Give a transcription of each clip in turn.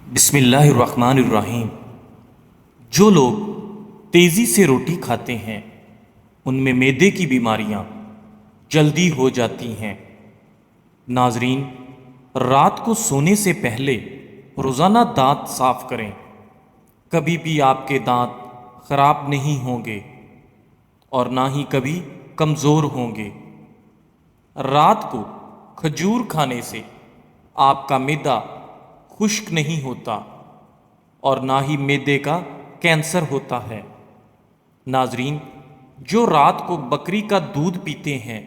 بسم اللہ الرحمن الرحیم۔ جو لوگ تیزی سے روٹی کھاتے ہیں ان میں معدے کی بیماریاں جلدی ہو جاتی ہیں۔ ناظرین، رات کو سونے سے پہلے روزانہ دانت صاف کریں۔ کبھی بھی آپ کے دانت خراب نہیں ہوں گے اور نہ ہی کبھی کمزور ہوں گے۔ رات کو کھجور کھانے سے آپ کا معدہ خشک نہیں ہوتا اور نہ ہی معدے کا کینسر ہوتا ہے۔ ناظرین، جو رات کو بکری کا دودھ پیتے ہیں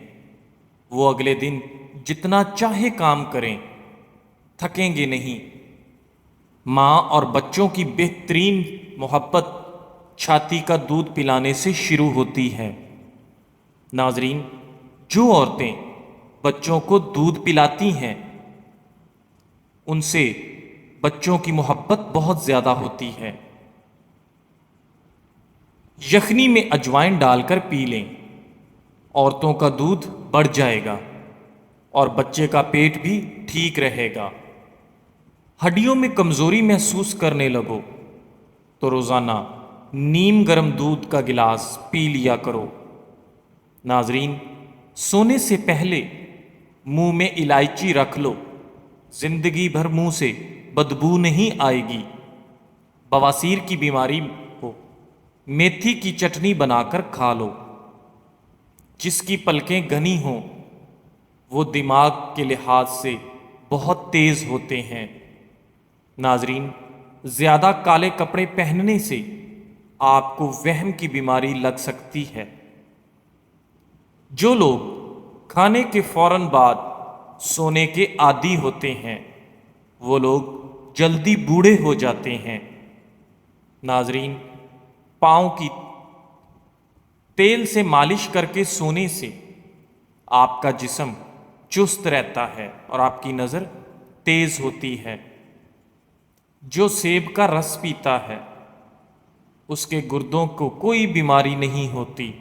وہ اگلے دن جتنا چاہے کام کریں تھکیں گے نہیں۔ ماں اور بچوں کی بہترین محبت چھاتی کا دودھ پلانے سے شروع ہوتی ہے۔ ناظرین، جو عورتیں بچوں کو دودھ پلاتی ہیں ان سے بچوں کی محبت بہت زیادہ ہوتی ہے۔ یخنی میں اجوائن ڈال کر پی لیں، عورتوں کا دودھ بڑھ جائے گا اور بچے کا پیٹ بھی ٹھیک رہے گا۔ ہڈیوں میں کمزوری محسوس کرنے لگو تو روزانہ نیم گرم دودھ کا گلاس پی لیا کرو۔ ناظرین، سونے سے پہلے منہ میں الائچی رکھ لو، زندگی بھر منہ سے بدبو نہیں آئے گی۔ بواسیر کی بیماری ہو، میتھی کی چٹنی بنا کر کھا لو۔ جس کی پلکیں گھنی ہوں وہ دماغ کے لحاظ سے بہت تیز ہوتے ہیں۔ ناظرین، زیادہ کالے کپڑے پہننے سے آپ کو وہم کی بیماری لگ سکتی ہے۔ جو لوگ کھانے کے فوراً بعد سونے کے عادی ہوتے ہیں وہ لوگ جلدی بوڑھے ہو جاتے ہیں۔ ناظرین، پاؤں کی تیل سے مالش کر کے سونے سے آپ کا جسم چست رہتا ہے اور آپ کی نظر تیز ہوتی ہے۔ جو سیب کا رس پیتا ہے اس کے گردوں کو کوئی بیماری نہیں ہوتی۔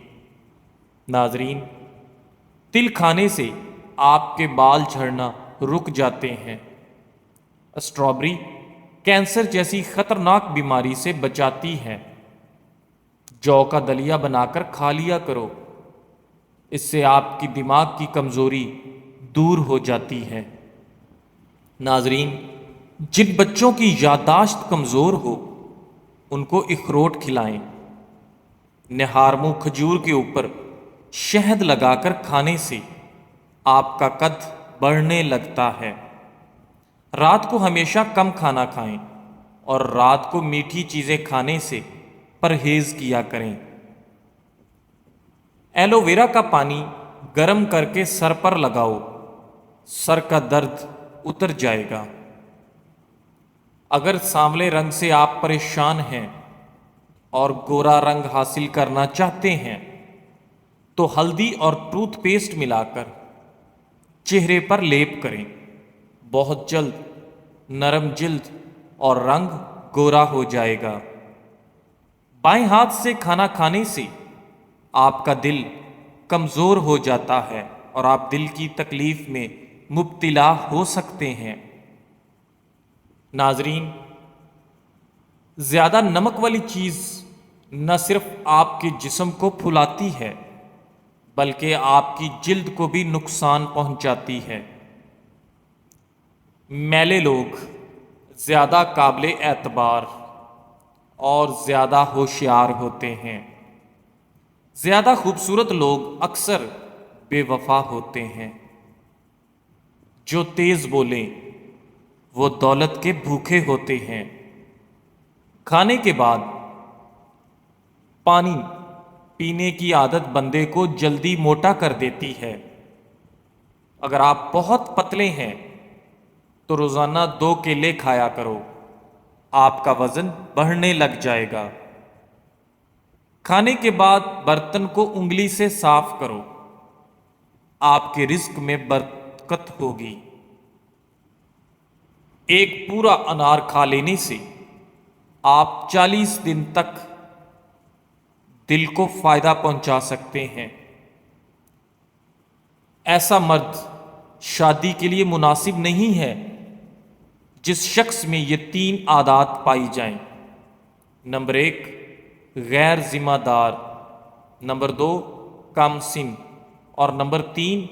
ناظرین، تل کھانے سے آپ کے بال جھڑنا رک جاتے ہیں۔ اسٹرابری کینسر جیسی خطرناک بیماری سے بچاتی ہے۔ جو کا دلیا بنا کر کھا لیا کرو، اس سے آپ کی دماغ کی کمزوری دور ہو جاتی ہے۔ ناظرین، جن بچوں کی یادداشت کمزور ہو ان کو اخروٹ کھلائیں۔ نہار منہ کھجور کے اوپر شہد لگا کر کھانے سے آپ کا قد بڑھنے لگتا ہے۔ رات کو ہمیشہ کم کھانا کھائیں اور رات کو میٹھی چیزیں کھانے سے پرہیز کیا کریں۔ ایلو ویرا کا پانی گرم کر کے سر پر لگاؤ، سر کا درد اتر جائے گا۔ اگر سانولے رنگ سے آپ پریشان ہیں اور گورا رنگ حاصل کرنا چاہتے ہیں تو ہلدی اور ٹوتھ پیسٹ ملا کر چہرے پر لیپ کریں۔ بہت جلد نرم جلد اور رنگ گورا ہو جائے گا۔ بائیں ہاتھ سے کھانا کھانے سے آپ کا دل کمزور ہو جاتا ہے اور آپ دل کی تکلیف میں مبتلا ہو سکتے ہیں۔ ناظرین، زیادہ نمک والی چیز نہ صرف آپ کے جسم کو پھلاتی ہے بلکہ آپ کی جلد کو بھی نقصان پہنچاتی ہے۔ میلے لوگ زیادہ قابل اعتبار اور زیادہ ہوشیار ہوتے ہیں۔ زیادہ خوبصورت لوگ اکثر بے وفا ہوتے ہیں۔ جو تیز بولیں وہ دولت کے بھوکے ہوتے ہیں۔ کھانے کے بعد پانی پینے کی عادت بندے کو جلدی موٹا کر دیتی ہے۔ اگر آپ بہت پتلے ہیں تو روزانہ 2 کیلے کھایا کرو، آپ کا وزن بڑھنے لگ جائے گا۔ کھانے کے بعد برتن کو انگلی سے صاف کرو، آپ کے رزق میں برکت ہوگی۔ ایک پورا انار کھا لینے سے آپ 40 دن تک دل کو فائدہ پہنچا سکتے ہیں۔ ایسا مرد شادی کے لیے مناسب نہیں ہے جس شخص میں یہ 3 عادات پائی جائیں: نمبر 1 غیر ذمہ دار، نمبر 2 کم سن، اور نمبر 3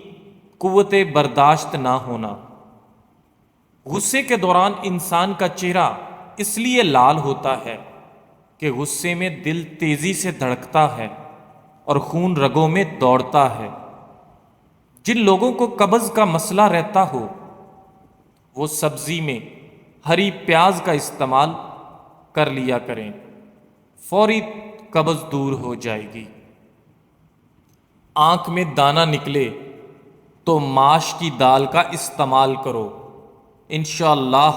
قوت برداشت نہ ہونا۔ غصے کے دوران انسان کا چہرہ اس لیے لال ہوتا ہے کہ غصے میں دل تیزی سے دھڑکتا ہے اور خون رگوں میں دوڑتا ہے۔ جن لوگوں کو قبض کا مسئلہ رہتا ہو وہ سبزی میں ہری پیاز کا استعمال کر لیا کریں، فوری قبض دور ہو جائے گی۔ آنکھ میں دانہ نکلے تو ماش کی دال کا استعمال کرو، انشاءاللہ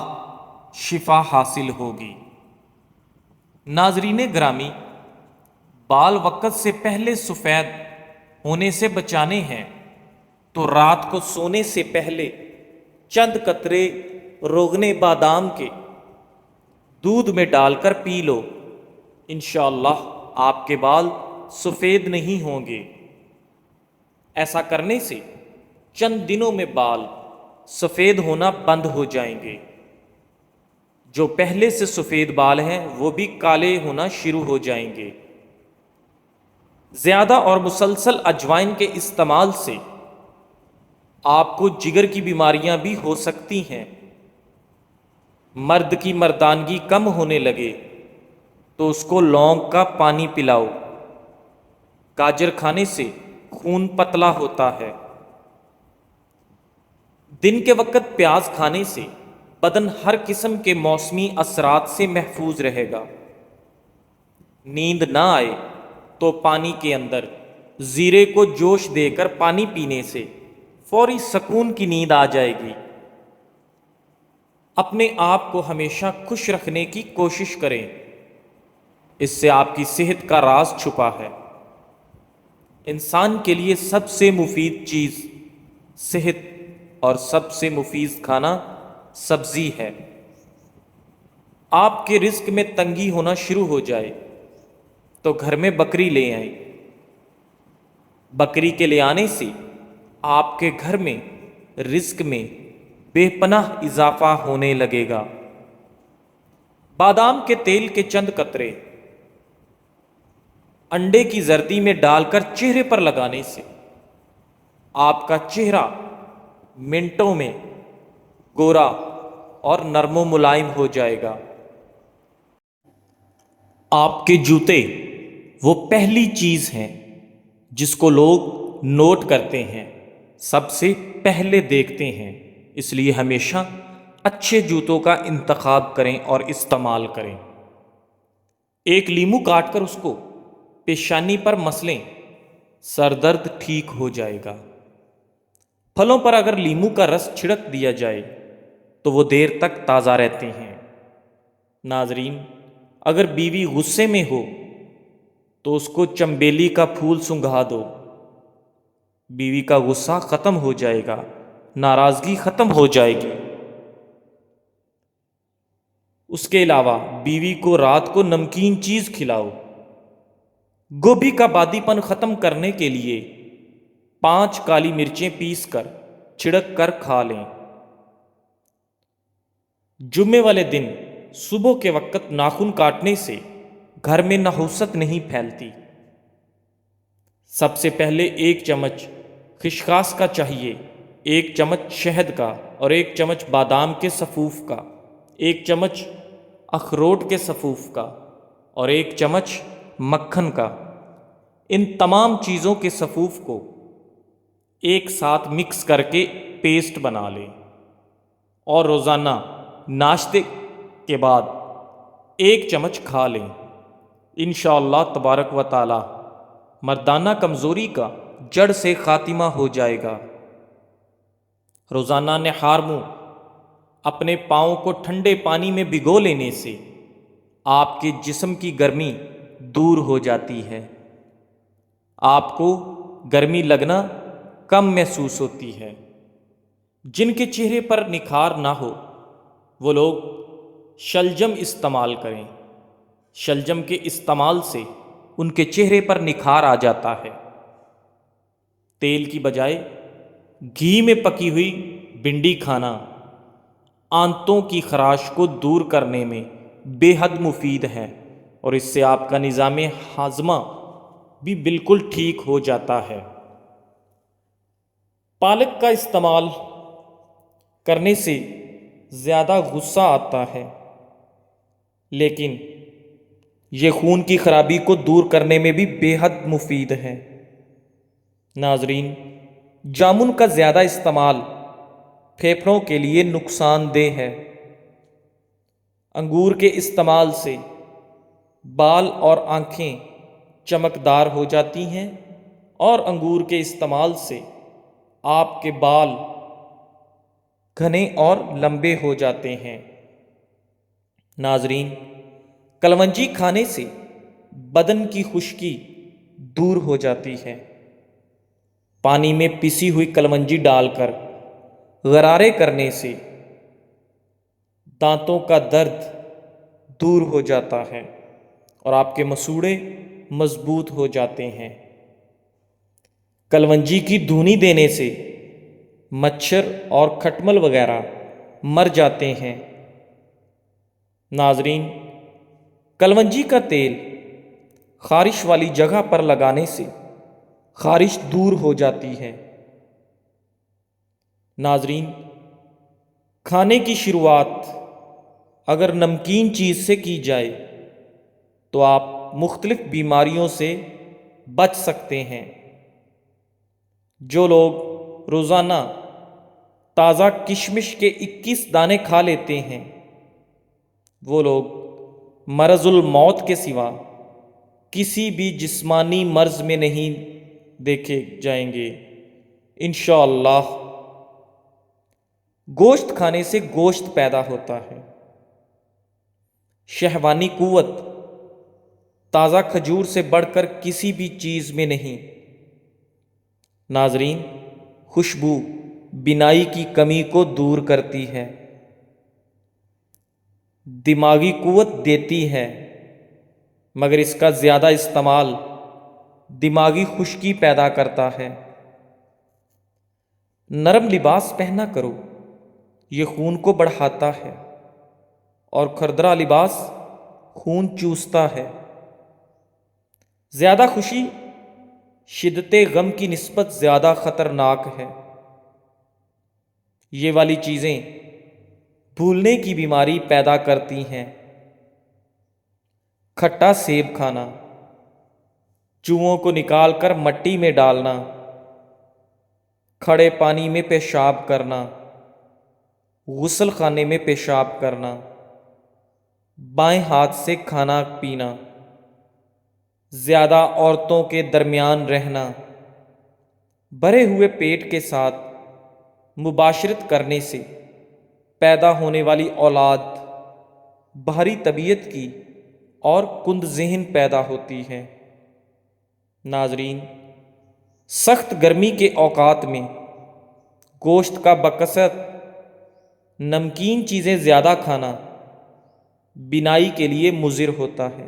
شفا حاصل ہوگی۔ ناظرین گرامی، بال وقت سے پہلے سفید ہونے سے بچانے ہیں تو رات کو سونے سے پہلے چند قطرے روغن بادام کے دودھ میں ڈال کر پی لو، انشاءاللہ آپ کے بال سفید نہیں ہوں گے۔ ایسا کرنے سے چند دنوں میں بال سفید ہونا بند ہو جائیں گے۔ جو پہلے سے سفید بال ہیں وہ بھی کالے ہونا شروع ہو جائیں گے۔ زیادہ اور مسلسل اجوائن کے استعمال سے آپ کو جگر کی بیماریاں بھی ہو سکتی ہیں۔ مرد کی مردانگی کم ہونے لگے تو اس کو لونگ کا پانی پلاؤ۔ گاجر کھانے سے خون پتلا ہوتا ہے۔ دن کے وقت پیاز کھانے سے بدن ہر قسم کے موسمی اثرات سے محفوظ رہے گا۔ نیند نہ آئے تو پانی کے اندر زیرے کو جوش دے کر پانی پینے سے فوری سکون کی نیند آ جائے گی۔ اپنے آپ کو ہمیشہ خوش رکھنے کی کوشش کریں، اس سے آپ کی صحت کا راز چھپا ہے۔ انسان کے لیے سب سے مفید چیز صحت اور سب سے مفید کھانا سبزی ہے۔ آپ کے رزق میں تنگی ہونا شروع ہو جائے تو گھر میں بکری لے آئیں۔ بکری کے لے آنے سے آپ کے گھر میں رزق میں بے پناہ اضافہ ہونے لگے گا۔ بادام کے تیل کے چند قطرے انڈے کی زردی میں ڈال کر چہرے پر لگانے سے آپ کا چہرہ منٹوں میں گورا اور نرم و ملائم ہو جائے گا۔ آپ کے جوتے وہ پہلی چیز ہیں جس کو لوگ نوٹ کرتے ہیں، سب سے پہلے دیکھتے ہیں، اس لیے ہمیشہ اچھے جوتوں کا انتخاب کریں اور استعمال کریں۔ ایک لیمو کاٹ کر اس کو پیشانی پر مسلیں، سر درد ٹھیک ہو جائے گا۔ پھلوں پر اگر لیمو کا رس چھڑک دیا جائے تو وہ دیر تک تازہ رہتے ہیں۔ ناظرین، اگر بیوی غصے میں ہو تو اس کو چنبیلی کا پھول سنگھا دو، بیوی کا غصہ ختم ہو جائے گا، ناراضگی ختم ہو جائے گی۔ اس کے علاوہ بیوی کو رات کو نمکین چیز کھلاؤ۔ گوبھی کا بادی پن ختم کرنے کے لیے 5 کالی مرچیں پیس کر چھڑک کر کھا لیں۔ جمعے والے دن صبح کے وقت ناخن کاٹنے سے گھر میں نحوست نہیں پھیلتی۔ سب سے پہلے 1 چمچ خشخاش کا چاہیے، 1 چمچ شہد کا اور 1 چمچ بادام کے سفوف کا، 1 چمچ اخروٹ کے سفوف کا اور 1 چمچ مکھن کا۔ ان تمام چیزوں کے سفوف کو ایک ساتھ مکس کر کے پیسٹ بنا لیں اور روزانہ ناشتے کے بعد 1 چمچ کھا لیں۔ انشاءاللہ تبارک و تعالی مردانہ کمزوری کا جڑ سے خاتمہ ہو جائے گا۔ روزانہ نہار منہ اپنے پاؤں کو ٹھنڈے پانی میں بھگو لینے سے آپ کے جسم کی گرمی دور ہو جاتی ہے، آپ کو گرمی لگنا کم محسوس ہوتی ہے۔ جن کے چہرے پر نکھار نہ ہو وہ لوگ شلجم استعمال کریں، شلجم کے استعمال سے ان کے چہرے پر نکھار آ جاتا ہے۔ تیل کی بجائے گھی میں پکی ہوئی بھنڈی کھانا آنتوں کی خراش کو دور کرنے میں بے حد مفید ہے اور اس سے آپ کا نظام ہاضمہ بھی بالکل ٹھیک ہو جاتا ہے۔ پالک کا استعمال کرنے سے زیادہ غصہ آتا ہے، لیکن یہ خون کی خرابی کو دور کرنے میں بھی بے حد مفید ہے۔ ناظرین، جامن کا زیادہ استعمال پھیپھڑوں کے لیے نقصان دہ ہے۔ انگور کے استعمال سے بال اور آنکھیں چمکدار ہو جاتی ہیں اور انگور کے استعمال سے آپ کے بال گھنے اور لمبے ہو جاتے ہیں۔ ناظرین، کلونجی کھانے سے بدن کی خشکی دور ہو جاتی ہے۔ پانی میں پسی ہوئی کلونجی ڈال کر غرارے کرنے سے دانتوں کا درد دور ہو جاتا ہے اور آپ کے مسوڑھے مضبوط ہو جاتے ہیں۔ کلونجی کی دھونی دینے سے مچھر اور کھٹمل وغیرہ مر جاتے ہیں۔ ناظرین، کلونجی کا تیل خارش والی جگہ پر لگانے سے خارش دور ہو جاتی ہے۔ ناظرین، کھانے کی شروعات اگر نمکین چیز سے کی جائے تو آپ مختلف بیماریوں سے بچ سکتے ہیں۔ جو لوگ روزانہ تازہ کشمش کے 21 دانے کھا لیتے ہیں وہ لوگ مرض الموت کے سوا کسی بھی جسمانی مرض میں نہیں دیکھے جائیں گے انشاءاللہ۔ گوشت کھانے سے گوشت پیدا ہوتا ہے۔ شہوانی قوت تازہ کھجور سے بڑھ کر کسی بھی چیز میں نہیں۔ ناظرین، خوشبو بینائی کی کمی کو دور کرتی ہے، دماغی قوت دیتی ہے، مگر اس کا زیادہ استعمال دماغی خشکی پیدا کرتا ہے۔ نرم لباس پہنا کرو، یہ خون کو بڑھاتا ہے اور کھردرا لباس خون چوستا ہے۔ زیادہ خوشی شدت غم کی نسبت زیادہ خطرناک ہے۔ یہ والی چیزیں بھولنے کی بیماری پیدا کرتی ہیں۔ کھٹا سیب کھانا، چوہوں کو نکال کر مٹی میں ڈالنا، کھڑے پانی میں پیشاب کرنا، غسل خانے میں پیشاب کرنا، بائیں ہاتھ سے کھانا پینا، زیادہ عورتوں کے درمیان رہنا، بھرے ہوئے پیٹ کے ساتھ مباشرت کرنے سے پیدا ہونے والی اولاد بھاری طبیعت کی اور کند ذہن پیدا ہوتی ہے۔ ناظرین، سخت گرمی کے اوقات میں گوشت کا بکثرت نمکین چیزیں زیادہ کھانا بینائی کے لیے مضر ہوتا ہے۔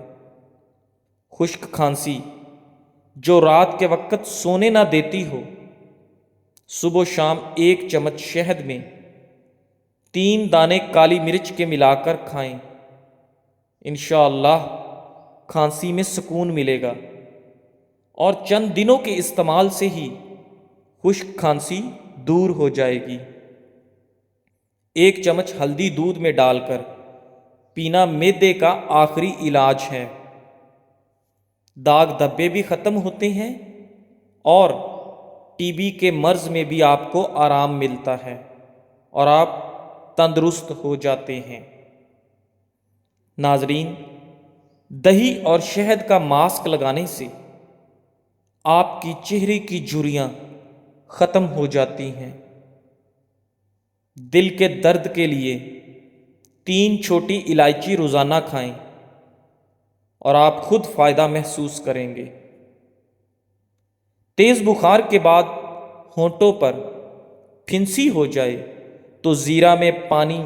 خشک کھانسی جو رات کے وقت سونے نہ دیتی ہو، صبح و شام 1 چمچ شہد میں 3 دانے کالی مرچ کے ملا کر کھائیں، انشاءاللہ کھانسی میں سکون ملے گا اور چند دنوں کے استعمال سے ہی خشک کھانسی دور ہو جائے گی۔ 1 چمچ ہلدی دودھ میں ڈال کر پینا معدے کا آخری علاج ہے۔ داغ دھبے بھی ختم ہوتے ہیں اور ٹی بی کے مرض میں بھی آپ کو آرام ملتا ہے اور آپ تندرست ہو جاتے ہیں۔ ناظرین، دہی اور شہد کا ماسک لگانے سے آپ کی چہرے کی جھریاں ختم ہو جاتی ہیں۔ دل کے درد کے لیے 3 چھوٹی الائچی روزانہ کھائیں اور آپ خود فائدہ محسوس کریں گے۔ تیز بخار کے بعد ہونٹوں پر پھنسی ہو جائے تو زیرہ میں پانی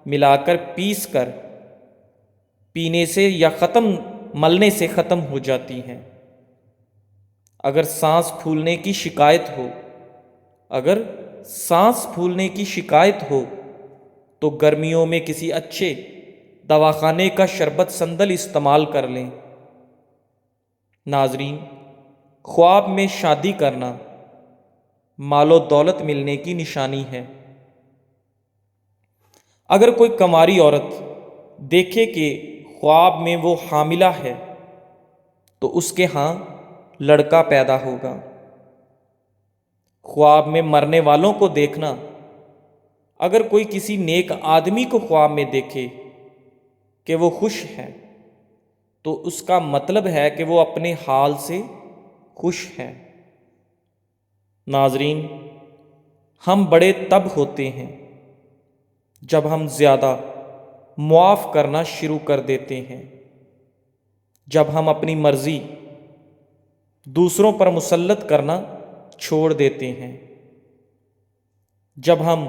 ملا کر پیس کر پینے سے یا ملنے سے ختم ہو جاتی ہیں۔ اگر سانس پھولنے کی شکایت ہو تو گرمیوں میں کسی اچھے دواخانے کا شربت سندل استعمال کر لیں۔ ناظرین، خواب میں شادی کرنا مال و دولت ملنے کی نشانی ہے۔ اگر کوئی کنواری عورت دیکھے کہ خواب میں وہ حاملہ ہے تو اس کے ہاں لڑکا پیدا ہوگا۔ خواب میں مرنے والوں کو دیکھنا، اگر کوئی کسی نیک آدمی کو خواب میں دیکھے کہ وہ خوش ہے تو اس کا مطلب ہے کہ وہ اپنے حال سے خوش ہے۔ ناظرین، ہم بڑے تب ہوتے ہیں جب ہم زیادہ معاف کرنا شروع کر دیتے ہیں، جب ہم اپنی مرضی دوسروں پر مسلط کرنا چھوڑ دیتے ہیں، جب ہم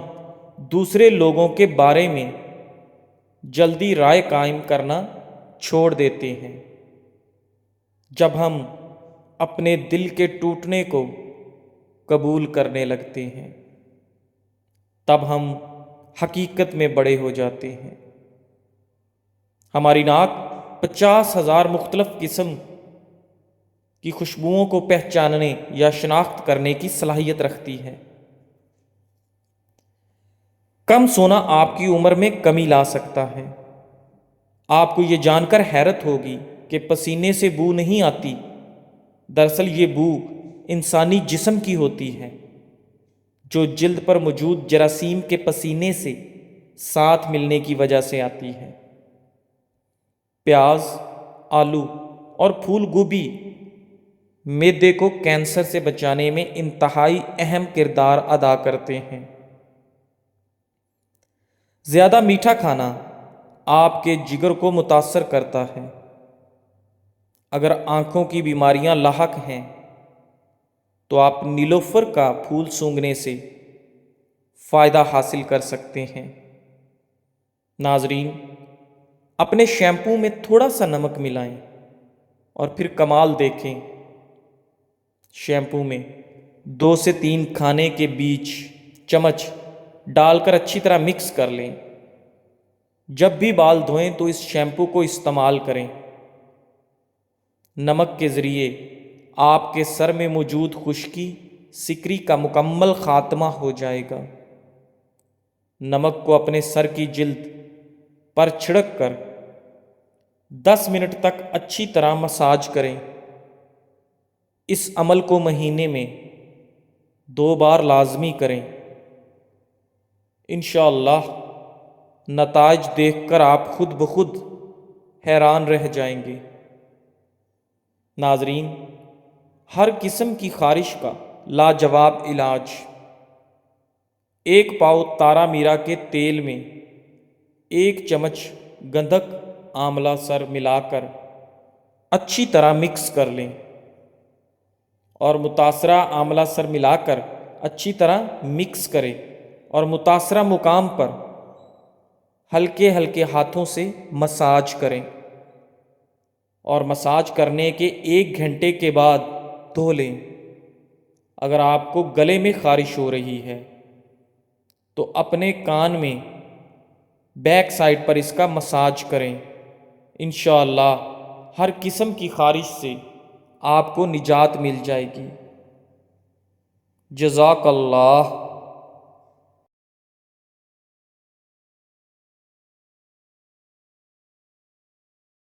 دوسرے لوگوں کے بارے میں جلدی رائے قائم کرنا چھوڑ دیتے ہیں، جب ہم اپنے دل کے ٹوٹنے کو قبول کرنے لگتے ہیں، تب ہم حقیقت میں بڑے ہو جاتے ہیں۔ ہماری ناک 50,000 مختلف قسم کی خوشبوؤں کو پہچاننے یا شناخت کرنے کی صلاحیت رکھتی ہے۔ کم سونا آپ کی عمر میں کمی لا سکتا ہے۔ آپ کو یہ جان کر حیرت ہوگی کہ پسینے سے بو نہیں آتی، دراصل یہ بو انسانی جسم کی ہوتی ہے جو جلد پر موجود جراثیم کے پسینے سے ساتھ ملنے کی وجہ سے آتی ہے۔ پیاز، آلو اور پھول گوبھی معدے کو کینسر سے بچانے میں انتہائی اہم کردار ادا کرتے ہیں۔ زیادہ میٹھا کھانا آپ کے جگر کو متاثر کرتا ہے۔ اگر آنکھوں کی بیماریاں لاحق ہیں تو آپ نیلوفر کا پھول سونگھنے سے فائدہ حاصل کر سکتے ہیں۔ ناظرین، اپنے شیمپو میں تھوڑا سا نمک ملائیں اور پھر کمال دیکھیں۔ شیمپو میں 2 سے 3 کھانے کے بیج چمچ ڈال کر اچھی طرح مکس کر لیں۔ جب بھی بال دھوئیں تو اس شیمپو کو استعمال کریں۔ نمک کے ذریعے آپ کے سر میں موجود خشکی سکری کا مکمل خاتمہ ہو جائے گا۔ نمک کو اپنے سر کی جلد پر چھڑک کر 10 منٹ تک اچھی طرح مساج کریں۔ اس عمل کو مہینے میں 2 بار لازمی کریں۔ انشاءاللہ نتائج دیکھ کر آپ خود بخود حیران رہ جائیں گے۔ ناظرین، ہر قسم کی خارش کا لاجواب علاج۔ 1 پاؤ تارا میرا کے تیل میں 1 چمچ گندھک آملہ سر ملا کر اچھی طرح مکس کر لیں اور متاثرہ آملہ سر ملا کر اچھی طرح مکس کریں اور متاثرہ مقام پر ہلکے ہلکے ہاتھوں سے مساج کریں اور مساج کرنے کے 1 گھنٹے کے بعد دھو لیں۔ اگر آپ کو گلے میں خارش ہو رہی ہے تو اپنے کان میں بیک سائڈ پر اس کا مساج کریں۔ انشاءاللہ ہر قسم کی خارش سے آپ کو نجات مل جائے گی۔ جزاک اللہ۔